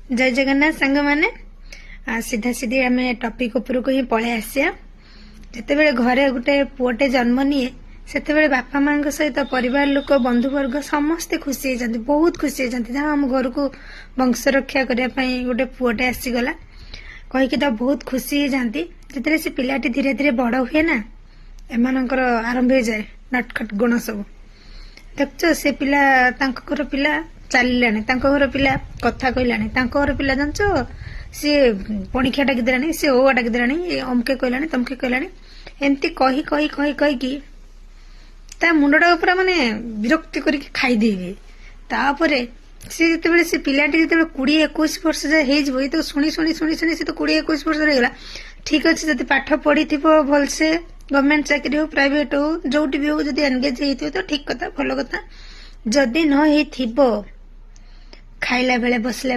जय जगन्नाथ सांग मैंने सीधा सीधी आम टॉपिक उपरको ही पलि आसिया जिते घरे गोटे पुओटे जन्म निए से बापा माँ सहित परिवार लोक बंधुवर्ग समस्ते खुशी होती बहुत खुशी होती जहाँ आम घर को वंश रक्षा करने गोटे पुओटे आसीगला कहीकि तो बहुत खुशी हो जाती जिते से पिलाटी धीरे धीरे बड़ हुए ना एमानकर आरंभ हो जाए नटखट गुण सब देखो से पिला घर पिला चलिलानी घर पिला कथा कहलानी घर पिला जानच सी पणिखिया डाकिदेलानी सी ओ डाकिदेलानी अमके कहलानी तमके कहलानी एमती कही कही कही कहीकि ता मुंडटा पूरा माने विरक्ति करके खाईदेबे तापरे सी जिते से पिलाटी जिते 20-21 वर्ष जाए हो तो शुणी शुणी शुणी शुणी सी तो 20-21 वर्ष रहीगला ठीक अच्छे जब पाठ पढ़ी भलसे गवर्नमेंट चाकरी हो प्राइवेट हो जो भी हो जब एनगेज हो तो ठीक कथा भल कथा जदि न खाइला बेले बसला